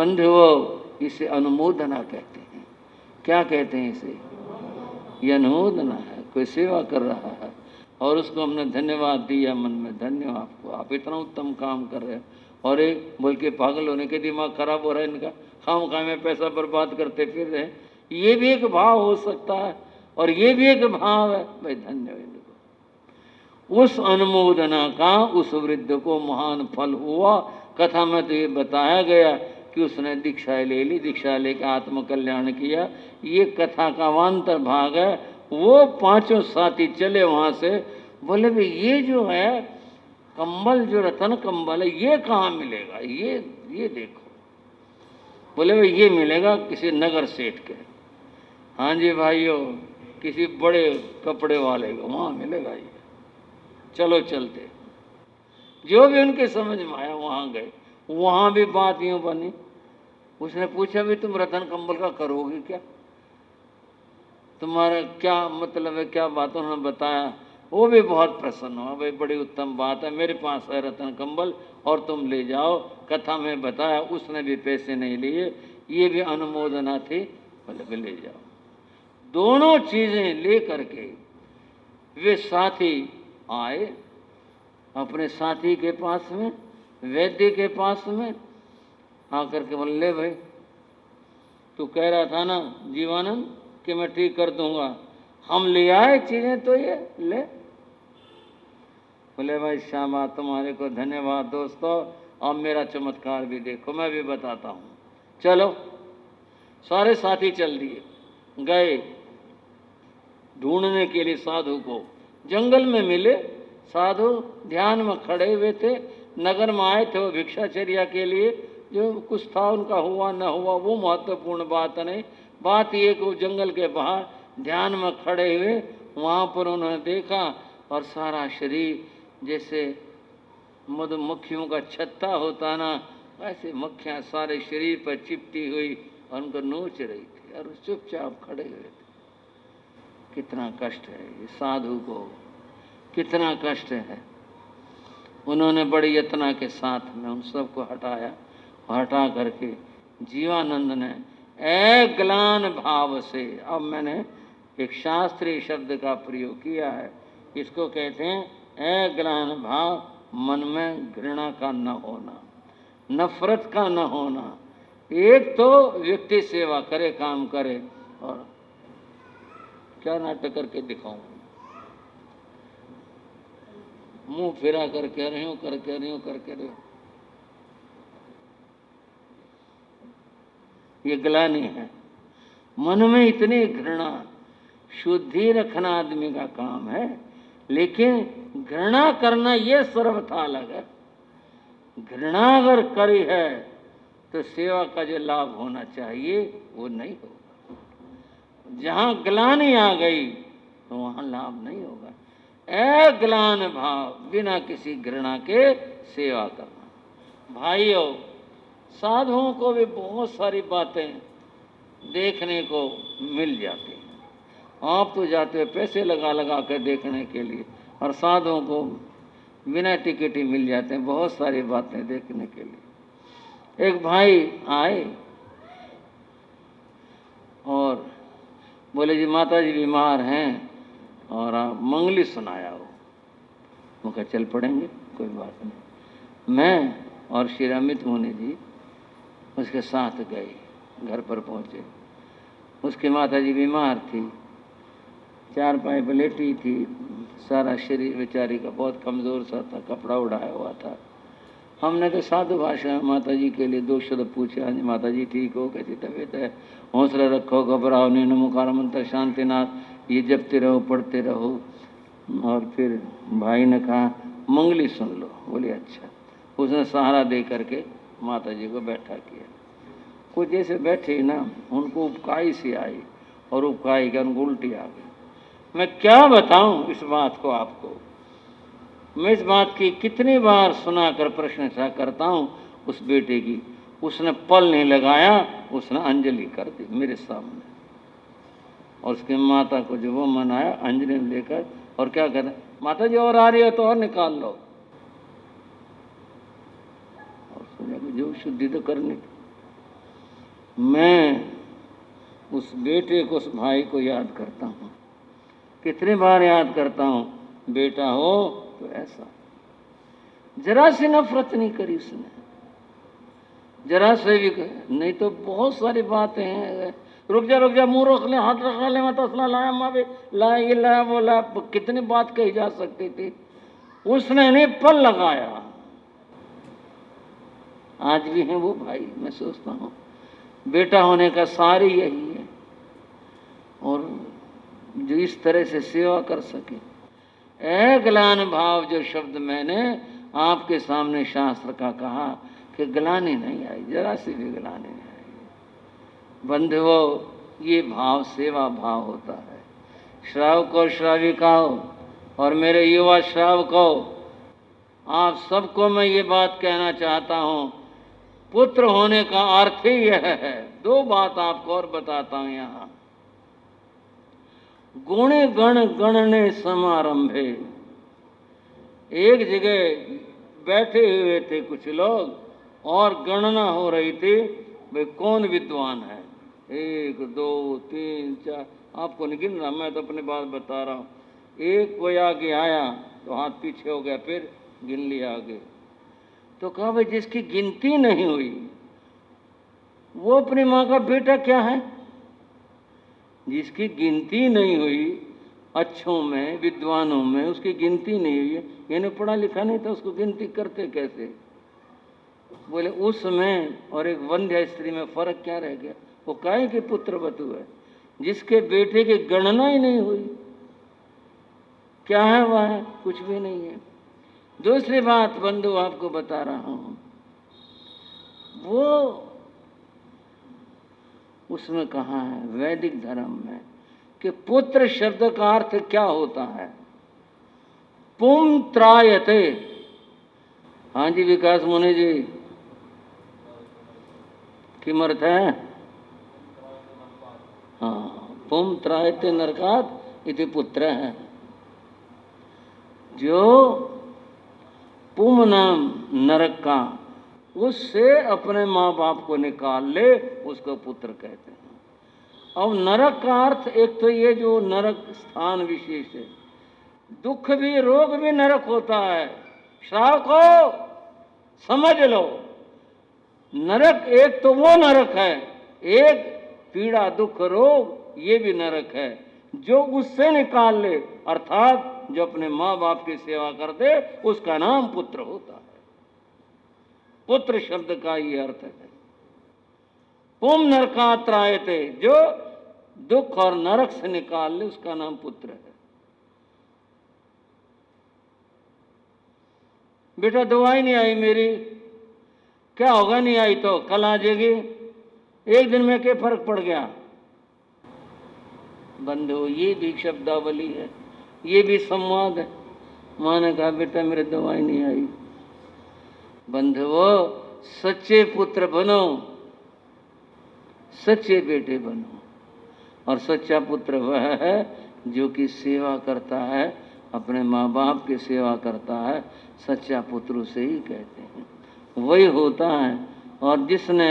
बंधुओं, इसे अनुमोदना कहते हैं। क्या कहते हैं इसे? ये अनुमोदना है। कोई सेवा कर रहा है और उसको हमने धन्यवाद दिया मन में, धन्य आपको, आप इतना उत्तम काम कर रहे हो। और एक बल्कि पागल होने के दिमाग खराब हो रहा है इनका, खाम में पैसा बर्बाद करते फिर रहे, ये भी एक भाव हो सकता है और ये भी एक भाव है। भाई धन्य इनको। उस अनुमोदना का उस वृद्ध को महान फल हुआ। कथा में तो ये बताया गया कि उसने दीक्षा ले ली, दीक्षा लेकर आत्मकल्याण किया। ये कथा का वांतर भाग है। वो पांचों साथी चले वहां से, बोले भाई ये जो है कंबल, जो रतन कंबल है, ये कहाँ मिलेगा? ये देखो। बोले भाई ये मिलेगा किसी नगर सेठ के। हाँ जी भाइयों, किसी बड़े कपड़े वाले को वहाँ मिलेगा ये। चलो चलते। जो भी उनके समझ में आया वहाँ गए। वहाँ भी बात यूँ बनी। उसने पूछा भी तुम रतन कंबल का करोगे क्या? तुम्हारा क्या मतलब है, क्या बात? उन्होंने बताया। वो भी बहुत प्रसन्न हुआ। भाई बड़ी उत्तम बात है, मेरे पास है रतन कंबल और तुम ले जाओ। कथा में बताया उसने भी पैसे नहीं लिए, ये भी अनुमोदना थी। बोले ले जाओ। दोनों चीजें ले करके वे साथी आए अपने साथी के पास में, वैद्य के पास में। आकर के बोले ले भाई, तू कह रहा था ना जीवानंद कि मैं ठीक कर दूंगा, हम ले आए चीजें तो ये ले। बोले भाई श्यामा तुम्हारे को धन्यवाद दोस्तों, अब मेरा चमत्कार भी देखो, मैं भी बताता हूँ। चलो। सारे साथी चल दिए, गए ढूंढने के लिए साधु को। जंगल में मिले साधु, ध्यान में खड़े हुए थे। नगर में आए थे वो भिक्षाचर्या के लिए। जो कुछ था उनका हुआ न हुआ वो महत्वपूर्ण बात नहीं। बात ये कि वो जंगल के बाहर ध्यान में खड़े हुए, वहाँ पर उन्होंने देखा और सारा शरीर जैसे मधुमक्खियों का छत्ता होता ना, ऐसे मक्खियाँ सारे शरीर पर चिपटी हुई और उनको नोच रही थी और चुपचाप खड़े हुए थे। कितना कष्ट है ये साधु को, कितना कष्ट है। उन्होंने बड़ी यत्न के साथ में उन सबको हटाया। हटा करके जीवानंद ने ग्लान भाव से, अब मैंने एक शास्त्रीय शब्द का प्रयोग किया है, इसको कहते हैं ग्लान भाव, मन में घृणा का न होना, नफरत का न होना। एक तो व्यक्ति सेवा करे, काम करे, और क्या नाटक करके दिखाऊं, मुंह फिरा करके रही हूं, करके रही हूं, करके रही हूं। ये ग्लानि है। मन में इतनी घृणा, शुद्धि रखना आदमी का काम है, लेकिन घृणा करना ये सर्वथा अलग है। घृणा अगर करी है तो सेवा का जो लाभ होना चाहिए वो नहीं होगा। जहां ग्लानि आ गई तो वहां लाभ नहीं होगा। ग्लान भाव, बिना किसी घृणा के सेवा करना। भाइयों, साधुओं को भी बहुत सारी बातें देखने को मिल जाती हैं। आप तो जाते हो पैसे लगा लगा कर देखने के लिए, और साधुओं को बिना टिकट ही मिल जाते हैं बहुत सारी बातें देखने के लिए। एक भाई आए और बोले जी माता जी बीमार हैं और आप मंगली सुनाया हो। मैं कहा चल पड़ेंगे, कोई बात नहीं। मैं और श्री अमित मुनि जी उसके साथ गए, घर पर पहुँचे। उसकी माता जी बीमार थी, चारपाई पर लेटी थी, सारा शरीर बेचारी का बहुत कमज़ोर सा था, कपड़ा उड़ाया हुआ था। हमने तो साधु भाषा में माता जी के लिए 2 शब्द पूछे। हाँ जी माता जी ठीक हो, कैसी तबीयत है? हौसला रखो, घबराओ नहीं, नमोकार मंत्र शांतिनाथ ये जपते रहो, पढ़ते रहो। और फिर भाई ने कहा मंगली सुन लो। बोले अच्छा। उसने सहारा दे करके माता जी को बैठा किया। कुछ जैसे बैठे ना, उनको उपकाई सी आई और उपकाई के उनको उल्टी आ गई। मैं क्या बताऊं इस बात को आपको। मैं इस बात की कितनी बार सुनाकर प्रशंसा करता हूं उस बेटे की। उसने पल नहीं लगाया, उसने अंजलि कर दी मेरे सामने। और उसकी माता को जो वो मनाया अंजलि लेकर, और क्या कहते माता जी और आ रही है तो और निकाल लो। और जो शुद्धि तो करनी थी। मैं उस बेटे को, उस भाई को याद करता हूँ। कितनी बार याद करता हूँ, बेटा हो तो ऐसा। जरा सी नफरत नहीं करी उसने, जरा से भी नहीं तो बहुत सारी बातें हैं। रुक जा मुंह रोक ले, हाथ रखा ले, मत असला लाया माँ भी लाया, ये लाया वो लाया, कितनी बात कही जा सकती थी, उसने नहीं पल लगाया। आज भी है वो भाई। मैं सोचता हूँ बेटा होने का सार ही यही है, और जो इस तरह से सेवा कर सके। ए ग्लानि भाव, जो शब्द मैंने आपके सामने शास्त्र का कहा कि ग्लानि नहीं आई, जरा सी भी ग्लानि नहीं आई। बंधुओं, ये भाव सेवा भाव होता है। श्रावकों श्राविकाओं और मेरे युवा श्रावकों, आप सबको मैं ये बात कहना चाहता हूँ, पुत्र होने का अर्थ ही यह है। दो बात आपको और बताता हूँ यहाँ। गुणे गण गणने समारंभे, एक जगह बैठे हुए थे कुछ लोग और गणना हो रही थी, भाई कौन विद्वान है। 1 2 3 4, आपको नहीं गिन रहा, मैं तो अपनी बात बता रहा हूँ। एक कोई आगे आया तो हाथ पीछे हो गया, फिर गिन लिया आगे। तो कहा भाई जिसकी गिनती नहीं हुई वो अपनी माँ का बेटा क्या है। जिसकी गिनती नहीं हुई, अच्छों में विद्वानों में उसकी गिनती नहीं हुई, यानी पढ़ा लिखा नहीं था, उसको गिनती करते कैसे। बोले उसमें और एक वंध्य स्त्री में फर्क क्या रह गया। वो काहे के पुत्र वतु है, जिसके बेटे की गणना ही नहीं हुई। क्या है वह, कुछ भी नहीं है। दूसरी बात बंधु आपको बता रहा हूं, वो उसमें कहा है वैदिक धर्म में कि पुत्र शब्द का अर्थ क्या होता है। पुम त्रायते। हाँ जी विकास मुनि जी, किमर्थ है। हाँ, पुम त्रायते नरकात इति पुत्र है। जो पुम नाम नरक का, उससे अपने माँ बाप को निकाल ले, उसको पुत्र कहते हैं। अब नरक का अर्थ एक तो ये जो नरक स्थान विशेष है, दुख भी रोग भी नरक होता है। श्रावक को समझ लो, नरक एक तो वो नरक है, एक पीड़ा दुख रोग ये भी नरक है। जो उससे निकाल ले, अर्थात जो अपने माँ बाप की सेवा कर दे, उसका नाम पुत्र होता है। पुत्र शब्द का ये अर्थ है। पुम नरकात्रायते, जो दुख और नरक से निकाल ले, उसका नाम पुत्र है। बेटा दवाई नहीं आई मेरी, क्या होगा नहीं आई तो कल आ जाएगी, एक दिन में क्या फर्क पड़ गया। बंधु ये भी शब्दावली है, ये भी संवाद है। माँ ने कहा बेटा मेरे दवाई नहीं आई। बंधुओं, सच्चे पुत्र बनो, सच्चे बेटे बनो। और सच्चा पुत्र वह है जो कि सेवा करता है, अपने माँ बाप की सेवा करता है। सच्चा पुत्र उसे ही कहते हैं, वही होता है। और जिसने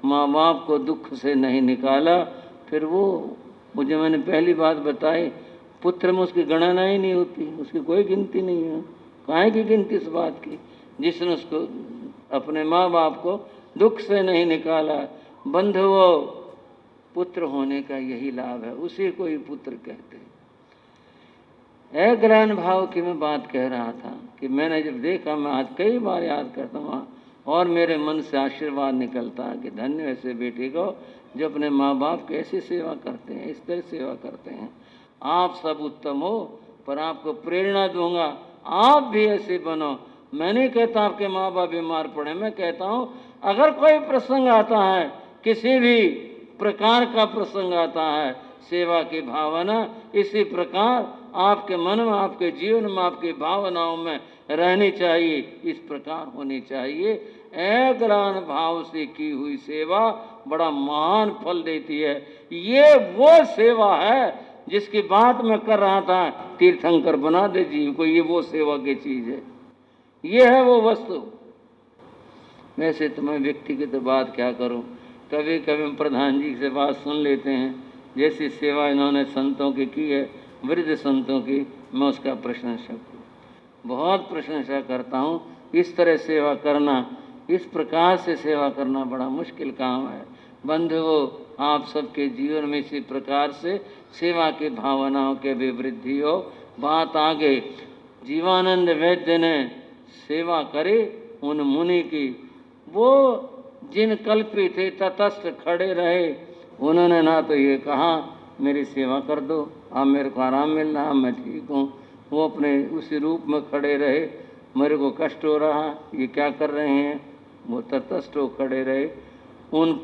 माँ बाप को दुख से नहीं निकाला, फिर वो मुझे मैंने पहली बात बताई, पुत्र में उसकी गणना ही नहीं होती, उसकी कोई गिनती नहीं है। काहे की गिनती इस बात की, जिसने उसको अपने माँ बाप को दुख से नहीं निकाला। बंधुओं, पुत्र होने का यही लाभ है, उसी को ही पुत्र कहते हैं। ग्रहण भाव की मैं बात कह रहा था कि मैंने जब देखा, मैं आज कई बार याद करता हूँ और मेरे मन से आशीर्वाद निकलता है कि धन्य ऐसे बेटे को जो अपने माँ बाप की ऐसी सेवा करते हैं, इस तरह सेवा करते हैं। आप सब उत्तम हो, पर आपको प्रेरणा दूंगा, आप भी ऐसे बनो। मैं नहीं कहता आपके माँ बाप बीमार पड़े, मैं कहता हूँ अगर कोई प्रसंग आता है, किसी भी प्रकार का प्रसंग आता है, सेवा की भावना इसी प्रकार आपके मन में, आपके जीवन में, आपकी भावनाओं में रहनी चाहिए, इस प्रकार होनी चाहिए। ग्रहण भाव से की हुई सेवा बड़ा महान फल देती है। ये वो सेवा है जिसकी बात मैं कर रहा था, तीर्थंकर बना दे जीव को, ये वो सेवा की चीज है, ये है वो वस्तु। वैसे तो मैं व्यक्तिगत बात क्या करूं, कभी कभी हम प्रधान जी से बात सुन लेते हैं, जैसी सेवा इन्होंने संतों की है, वृद्ध संतों की, मैं उसका प्रशंसक हूँ, बहुत प्रशंसा करता हूँ। इस तरह सेवा करना, इस प्रकार से सेवा करना बड़ा मुश्किल काम है। बंधुओं, आप सबके जीवन में इसी प्रकार से सेवा की भावनाओं के भी वृद्धि हो। बात आगे, जीवानंद वैद्य ने सेवा करे उन मुनि की, वो जिन कल्पी थे तटस्थ खड़े रहे, उन्होंने ना तो ये कहा मेरी सेवा कर दो, अब मेरे को आराम मिल रहा, मैं ठीक हूँ, वो अपने उसी रूप में खड़े रहे, मेरे को कष्ट हो रहा, ये क्या कर रहे हैं, वो तटस्थ हो खड़े रहे। उन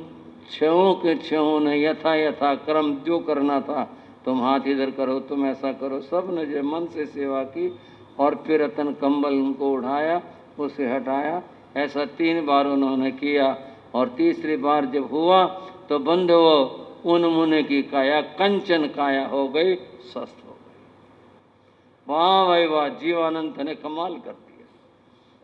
छयों के छयों ने यथा क्रम जो करना था, तुम हाथ इधर करो, तुम ऐसा करो, सब ने जो मन से सेवा की, और फिर रतन कंबल उनको उठाया, उसे हटाया, ऐसा 3 बार उन्होंने किया। और तीसरी बार जब हुआ तो बंधुओं, उन मुनि की काया कंचन काया हो गई, स्वस्थ हो गई। वाह भाई वाह, जीवानंद ने कमाल कर दिया।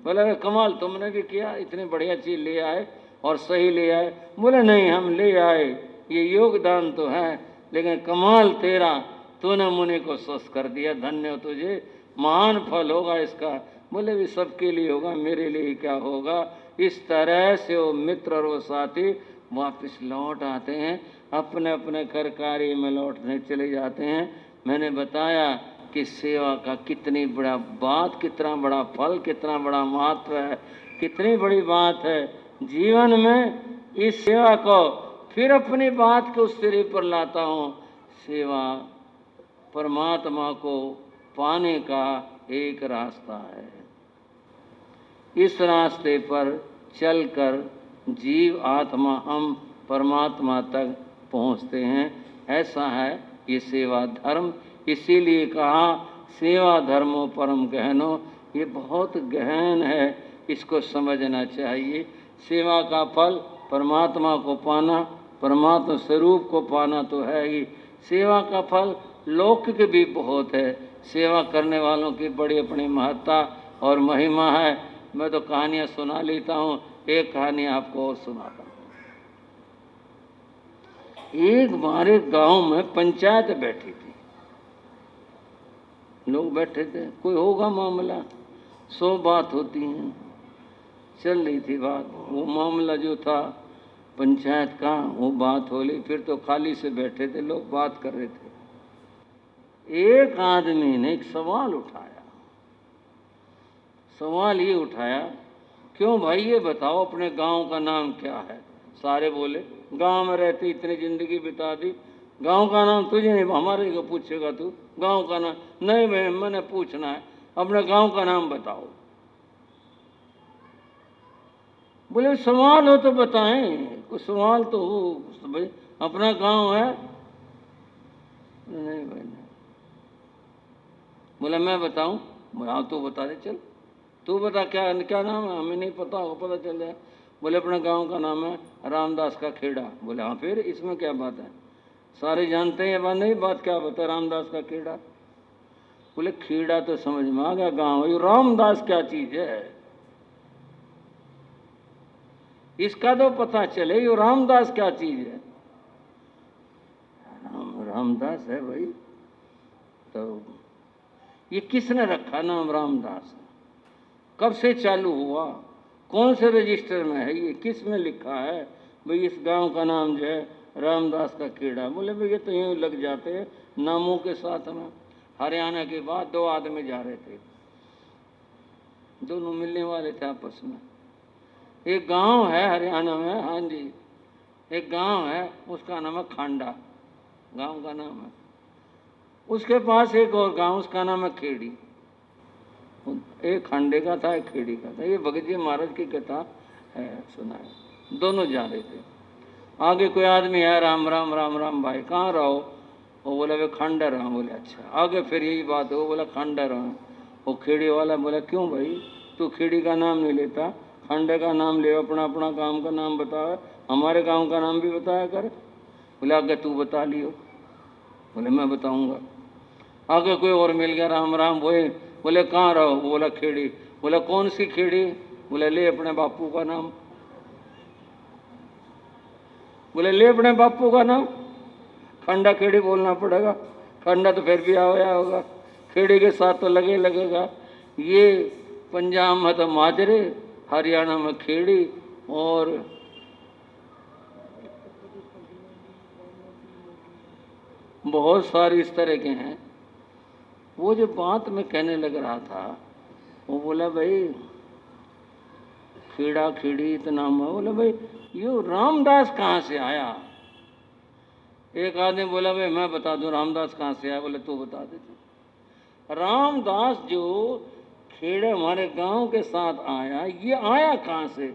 बोले कमाल तुमने भी किया, इतनी बढ़िया चीज ले आए और सही ले आए। बोले नहीं, हम ले आए, ये योगदान तो है, लेकिन कमाल तेरा, तूने मुनि को स्वस्थ कर दिया, धन्य हो तुझे, महान फल होगा इसका। बोले भी सबके लिए होगा, मेरे लिए ही क्या होगा। इस तरह से वो मित्र और वो साथी वापस लौट आते हैं, अपने अपने घर कार्य में लौटने चले जाते हैं। मैंने बताया कि सेवा का कितनी बड़ा बात, कितना बड़ा फल, कितना बड़ा महत्व है, कितनी बड़ी बात है जीवन में। इस सेवा को फिर अपनी बात के उस सिरे पर लाता हूँ, सेवा परमात्मा को पाने का एक रास्ता है। इस रास्ते पर चलकर जीव आत्मा हम परमात्मा तक पहुँचते हैं, ऐसा है ये सेवा धर्म। इसीलिए कहा सेवा धर्मो परम गहनो, ये बहुत गहन है, इसको समझना चाहिए। सेवा का फल परमात्मा को पाना, परमात्मा स्वरूप को पाना तो है ही, सेवा का फल लौकिक भी बहुत है। सेवा करने वालों की बड़ी अपनी महत्ता और महिमा है। मैं तो कहानियाँ सुना लेता हूँ, एक कहानी आपको और सुनाता हूँ। एक बार एक गाँव में पंचायत बैठी थी, लोग बैठे थे, कोई होगा मामला, 100 बात होती हैं, चल रही थी बात। वो मामला जो था पंचायत का, वो बात हो ली, फिर तो खाली से बैठे थे लोग, बात कर रहे थे। एक आदमी ने एक सवाल उठाया। सवाल ये उठाया, क्यों भाई ये बताओ अपने गांव का नाम क्या है। सारे बोले गांव में रहते इतनी जिंदगी बिता दी, गांव का नाम तुझे नहीं, हमारे को पूछेगा तू गांव का नाम? नहीं भाई, मैंने पूछना है, अपने गांव का नाम बताओ। बोले सवाल हो तो बताएं, कुछ सवाल तो हो भाई, अपना गांव है? नहीं भाई नहीं। बोला मैं बताऊं? बोला तू बता दे, चल तू बता, क्या क्या नाम है, हमें नहीं पता होगा, पता चल जाए। बोले अपने गांव का नाम है रामदास का खेड़ा। बोले हाँ, फिर इसमें क्या बात है, सारे जानते हैं, बात नहीं, बात क्या बता, रामदास का खेड़ा। बोले खेड़ा तो समझ में आ गया, गाँव, ये रामदास क्या चीज है, इसका तो पता चले, ये रामदास क्या चीज है। रामदास है भाई, तो ये किसने रखा नाम रामदास, कब से चालू हुआ, कौन से रजिस्टर में है, ये किस में लिखा है भाई इस गांव का नाम जो है रामदास का खेड़ा। बोले भाई ये तो यूँ लग जाते हैं नामों के साथ में। हरियाणा के बाद 2 आदमी जा रहे थे, दोनों मिलने वाले थे आपस में। एक गांव है हरियाणा में, हाँ जी, एक गांव है, उसका नाम है खांडा, गांव का नाम है। उसके पास एक और गांव, उसका नाम है खेड़ी। एक खांडे का था, एक खेड़ी का था। ये भगत जी महाराज की कथा है, सुना है। दोनों जा रहे थे, आगे कोई आदमी है, राम राम राम राम भाई, कहाँ रहो? वो बोला वे खंडर रहा। बोले अच्छा। आगे फिर यही बात है, वो बोला खंडर रहा। वो खेड़ी वाला बोला क्यों भाई, तू खेड़ी का नाम नहीं लेता, खंडे का नाम ले, अपना अपना गाँव का नाम बताओ, हमारे गाँव का नाम भी बताया कर। बोले आगे तू बता लियो। बोले मैं बताऊँगा। आगे कोई और मिल गया, राम राम बोए। बोले कहाँ रहो? बोला खेड़ी। बोला कौन सी खेड़ी? बोले ले अपने बापू का नाम। बोले ले अपने बापू का नाम। खंडा खेड़ी बोलना पड़ेगा, खंडा तो फिर भी आया होगा, खेड़ी के साथ तो लगेगा। ये पंजाब में तो माजरे, हरियाणा में खेड़ी, और बहुत सारी इस तरह के हैं। वो जो बात में कहने लग रहा था, वो बोला भाई खेड़ा खेड़ी इतना में, बोला भाई ये रामदास कहाँ से आया। एक आदमी बोला भाई मैं बता दूं रामदास कहाँ से आया। बोले तू बता दे। रामदास जो खेड़े हमारे गांव के साथ आया, ये आया कहाँ से।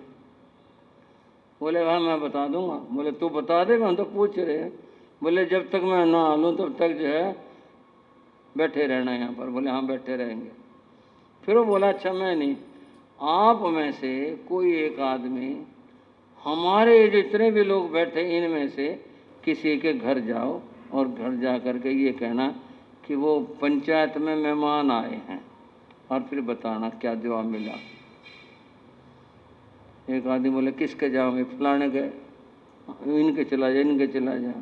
बोले भाई मैं बता दूंगा। बोले तू बता दे, हम तो पूछ रहे हैं। बोले जब तक मैं ना आलूँ तब तक जो है बैठे रहना यहाँ पर। बोले हाँ बैठे रहेंगे। फिर वो बोला अच्छा मैं नहीं, आप में से कोई एक आदमी हमारे जितने भी लोग बैठे इनमें से किसी के घर जाओ और घर जा कर के ये कहना कि वो पंचायत में मेहमान आए हैं, और फिर बताना क्या जवाब मिला। एक आदमी बोले किसके जाओगे। फलाने के। इनके चला जा, इनके चला जा।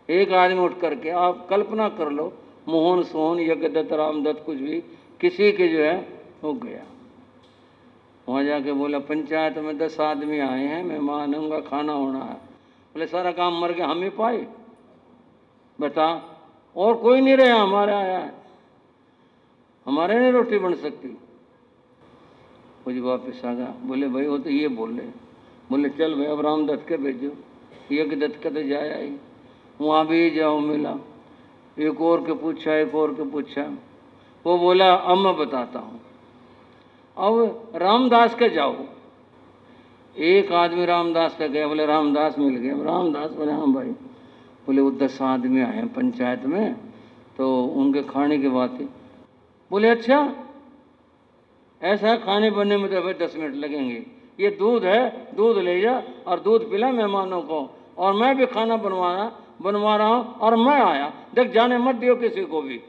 एक आदमी उठ करके, आप कल्पना कर लो, मोहन सोहन यज्ञदत्त रामदत्त कुछ भी, किसी के जो है हो गया। वहाँ जाके बोला पंचायत में 10 आदमी आए हैं, मेहमान हैं, उनका खाना होना है। बोले सारा काम मर गया, हम ही पाए बता, और कोई नहीं रहा हमारे आया है, हमारे नहीं रोटी बन सकती। वो जी वापिस आ गया। बोले भाई वो तो ये बोल रहे। बोले चल भाई अब रामदत्त के भेजो। यज्ञदत्त का तो जाया ही, वहाँ भी जाओ मिला। एक और के पूछा, एक और के पूछा। वो बोला अब मैं बताता हूँ, अब रामदास के जाओ। एक आदमी रामदास पे गया। बोले रामदास मिल गया। रामदास बोले हाँ भाई। बोले वो 10 आदमी आए हैं पंचायत में, तो उनके खाने की बात थी। बोले अच्छा ऐसा खाने बनने में तो भाई 10 मिनट लगेंगे। ये दूध है, दूध ले जा और दूध पिला मेहमानों को, और मैं भी खाना बनवा रहा हूँ, और मैं आया, देख जाने मत दियो किसी को भी।